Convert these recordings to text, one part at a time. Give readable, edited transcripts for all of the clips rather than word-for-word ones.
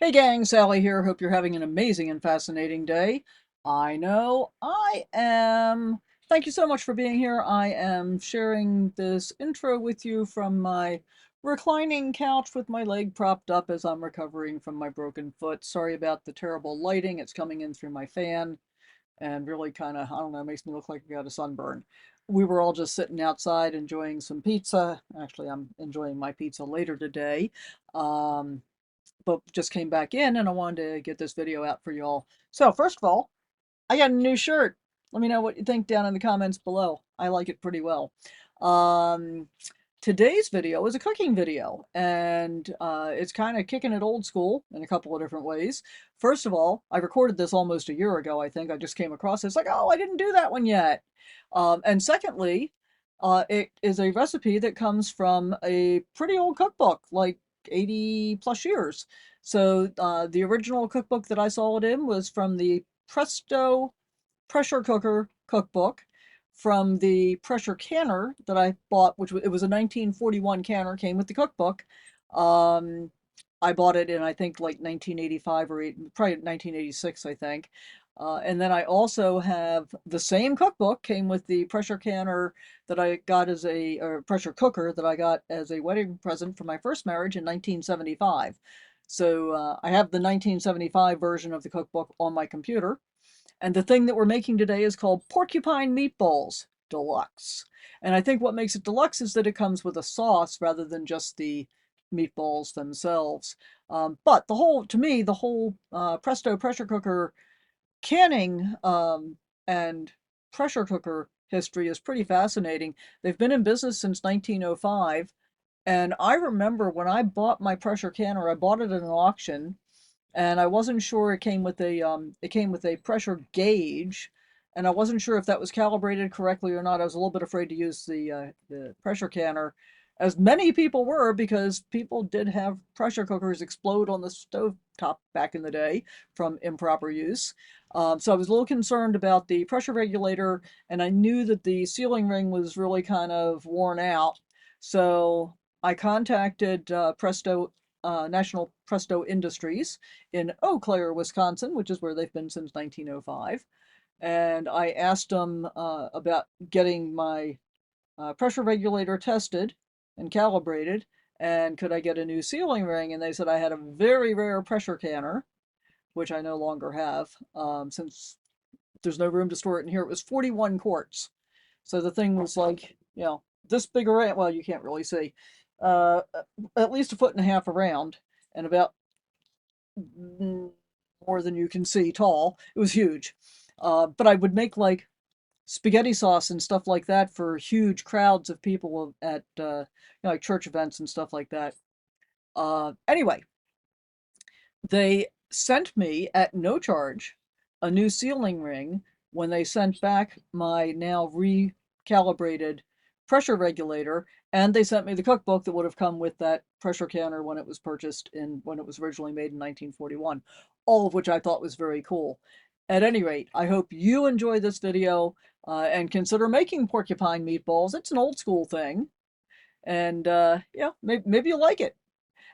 Hey gang, Sally here. Hope you're having an amazing and fascinating day. I know I am. Thank you so much for being here. I am sharing this intro with you from my reclining couch with my leg propped up as I'm recovering from my broken foot. Sorry about the terrible lighting. It's coming in through my fan and really kind of, I don't know, makes me look like I got a sunburn. We were all just sitting outside enjoying some pizza. Actually, I'm enjoying my pizza later today. Um, but just came back in and I wanted to get this video out for y'all. So first of all, I got a new shirt. Let me know what you think down in the comments below. I like it pretty well. Um, Today's video is a cooking video, and it's kind of kicking it old school in a couple of different ways. First of all, I recorded this almost a year ago, I think. I just came across it. It's like, oh, I didn't do that one yet. And secondly, it is a recipe that comes from a pretty old cookbook, like 80 plus years. So the original cookbook that I saw it in was from the Presto Pressure Cooker cookbook, from the pressure canner that I bought, which it was a 1941 canner, came with the cookbook. Um, I bought it in, I think, like 1985 or probably 1986, I think. And then I also have the same cookbook came with the pressure canner that I got as a or pressure cooker that I got as a wedding present for my first marriage in 1975. So I have the 1975 version of the cookbook on my computer. And the thing that we're making today is called Porcupine Meatballs Deluxe. And I think what makes it deluxe is that it comes with a sauce rather than just the meatballs themselves. But to me, the whole Presto pressure cooker canning and pressure cooker history is pretty fascinating. They've been in business since 1905. And I remember when I bought my pressure canner, I bought it at an auction and I wasn't sure it came with a pressure gauge, and I wasn't sure if that was calibrated correctly or not. I was a little bit afraid to use the pressure canner, as many people were, because people did have pressure cookers explode on the stove top back in the day from improper use. So I was a little concerned about the pressure regulator, and I knew that the sealing ring was really kind of worn out. So I contacted National Presto Industries in Eau Claire, Wisconsin, which is where they've been since 1905. And I asked them about getting my pressure regulator tested and calibrated, and could I get a new sealing ring? And they said I had a very rare pressure canner, which I no longer have, since there's no room to store it in here. It was 41 quarts. So the thing was like, this big around. Well, you can't really see. Uh, at least a foot and a half around and about more than you can see tall. It was huge. But I would make like spaghetti sauce and stuff like that for huge crowds of people at like church events and stuff like that. Anyway, they sent me at no charge a new sealing ring when they sent back my now recalibrated pressure regulator, and they sent me the cookbook that would have come with that pressure canner when it was when it was originally made in 1941, all of which I thought was very cool. At any rate, I hope you enjoy this video and consider making porcupine meatballs. It's an old school thing, and yeah, maybe you'll like it.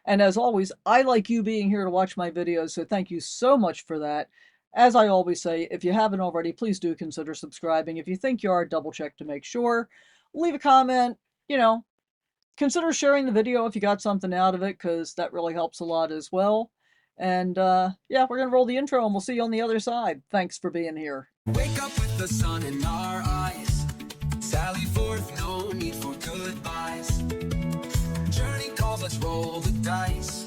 And as always, I like you being here to watch my videos, so thank you so much for that. As I always say, if you haven't already, please do consider subscribing. If you think you are, double check to make sure. Leave a comment, you know, consider sharing the video if you got something out of it, because that really helps a lot as well. And yeah, we're going to roll the intro and we'll see you on the other side. Thanks for being here. Wake up with the sun in our eyes. Sally forth, no need for goodbyes. Journey calls, let's roll the dice.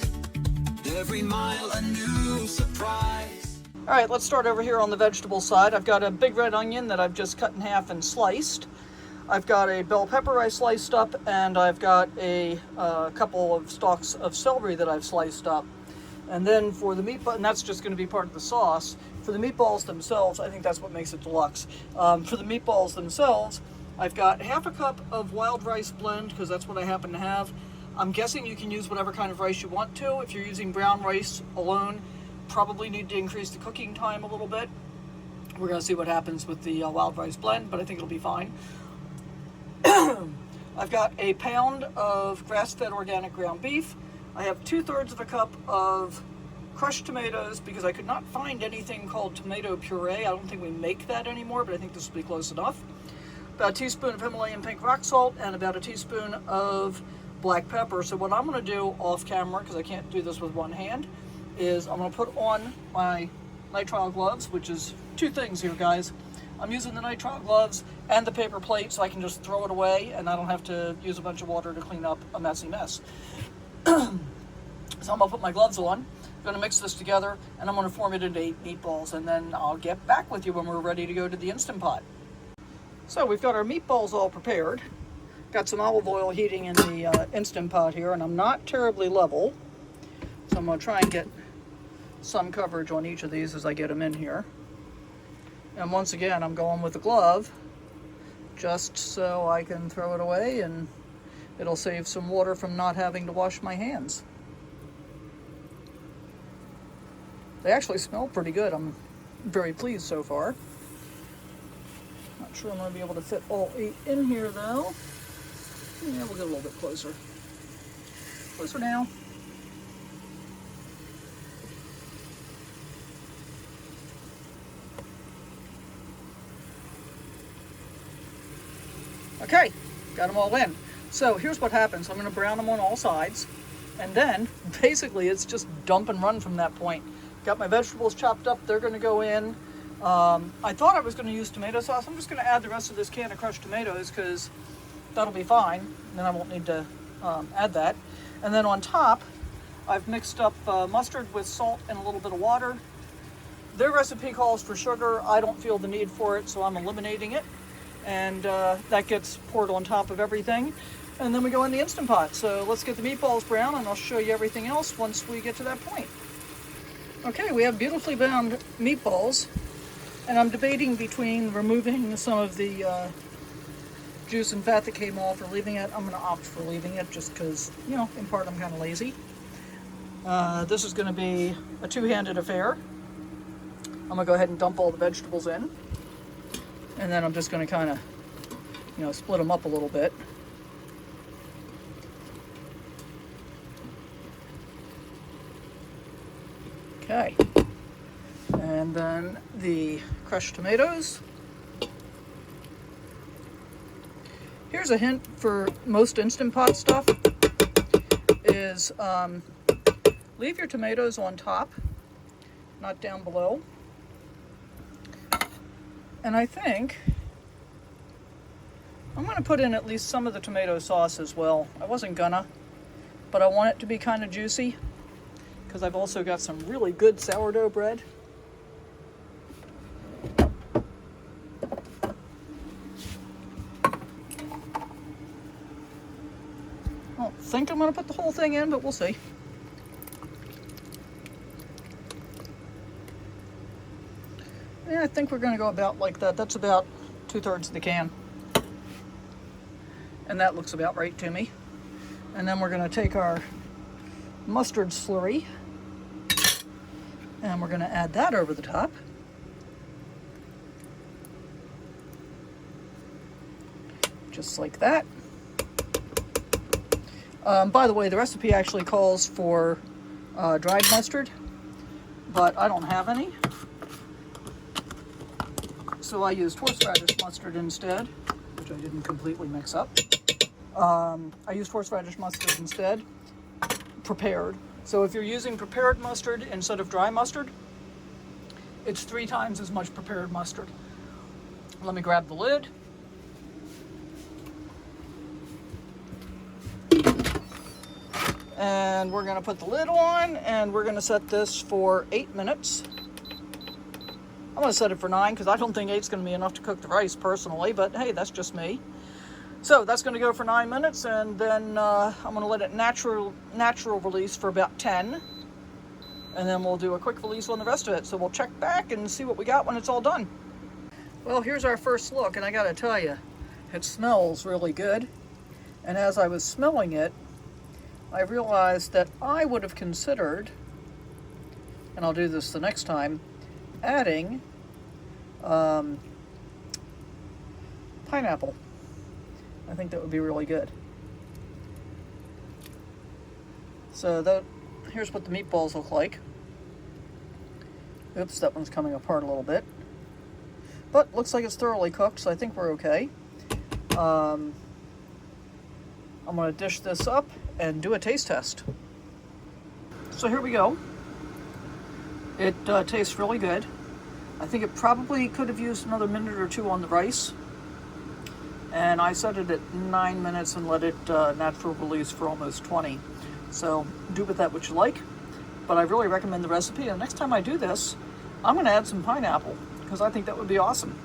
Every mile a new surprise. All right, let's start over here on the vegetable side. I've got a big red onion that I've just cut in half and sliced. I've got a bell pepper I sliced up, and I've got a couple of stalks of celery that I've sliced up. And then for the meatball, and that's just going to be part of the sauce. For the meatballs themselves, I think that's what makes it deluxe. For the meatballs themselves, I've got half a cup of wild rice blend, because that's what I happen to have. I'm guessing you can use whatever kind of rice you want to. If you're using brown rice alone, probably need to increase the cooking time a little bit. We're going to see what happens with the wild rice blend, but I think it'll be fine. I've got a pound of grass-fed organic ground beef. I have 2/3 of a cup of crushed tomatoes, because I could not find anything called tomato puree. I don't think we make that anymore, but I think this will be close enough. About a teaspoon of Himalayan pink rock salt and about a teaspoon of black pepper. So what I'm going to do off camera, because I can't do this with one hand, is I'm going to put on my nitrile gloves, which is two things here, guys. I'm using the nitrile gloves and the paper plate so I can just throw it away and I don't have to use a bunch of water to clean up a messy mess. So I'm going to put my gloves on, I'm going to mix this together, and I'm going to form it into 8 meatballs, and then I'll get back with you when we're ready to go to the Instant Pot. So we've got our meatballs all prepared. Got some olive oil heating in the Instant Pot here, and I'm not terribly level, so I'm going to try and get some coverage on each of these as I get them in here. And once again, I'm going with the glove just so I can throw it away and it'll save some water from not having to wash my hands. They actually smell pretty good. I'm very pleased so far. Not sure I'm going to be able to fit all 8 in here though. Yeah, we'll get a little bit closer. Closer now. Okay, got them all in. So here's what happens. I'm going to brown them on all sides, and then basically it's just dump and run from that point. Got my vegetables chopped up. They're going to go in. I thought I was going to use tomato sauce. I'm just going to add the rest of this can of crushed tomatoes because that'll be fine. Then I won't need to add that. And then on top, I've mixed up mustard with salt and a little bit of water. Their recipe calls for sugar. I don't feel the need for it, so I'm eliminating it. And that gets poured on top of everything. And then we go in the Instant Pot. So let's get the meatballs brown, and I'll show you everything else once we get to that point. Okay, we have beautifully browned meatballs, and I'm debating between removing some of the juice and fat that came off or leaving it. I'm going to opt for leaving it just because, you know, in part I'm kind of lazy. This is going to be a two-handed affair. I'm going to go ahead and dump all the vegetables in. And then I'm just going to kind of, you know, split them up a little bit. Okay. And then the crushed tomatoes. Here's a hint for most Instant Pot stuff is leave your tomatoes on top, not down below. And I think I'm going to put in at least some of the tomato sauce as well. I wasn't gonna, but I want it to be kind of juicy because I've also got some really good sourdough bread. I don't think I'm going to put the whole thing in, but we'll see. Yeah, I think we're going to go about like that. That's about 2/3 of the can. And that looks about right to me. And then we're going to take our mustard slurry and we're going to add that over the top. Just like that. By the way, the recipe actually calls for dried mustard, but I don't have any. So I used horseradish mustard instead, which I didn't completely mix up. I used horseradish mustard instead, prepared. So if you're using prepared mustard instead of dry mustard, it's 3 times as much prepared mustard. Let me grab the lid. And we're going to put the lid on, and we're going to set this for 8 minutes. I'm going to set it for 9 because I don't think 8's going to be enough to cook the rice personally, but hey, that's just me. So that's going to go for 9 minutes, and then I'm going to let it natural release for about 10. And then we'll do a quick release on the rest of it. So we'll check back and see what we got when it's all done. Well, here's our first look, and I got to tell you, it smells really good. And as I was smelling it, I realized that I would have considered, and I'll do this the next time, adding pineapple. I think that would be really good. So here's what the meatballs look like. Oops, that one's coming apart a little bit. But looks like it's thoroughly cooked, so I think we're okay. I'm going to dish this up and do a taste test. So here we go. It tastes really good. I think it probably could have used another minute or two on the rice. And I set it at 9 minutes and let it natural release for almost 20. So do with that what you like. But I really recommend the recipe. And next time I do this, I'm going to add some pineapple because I think that would be awesome.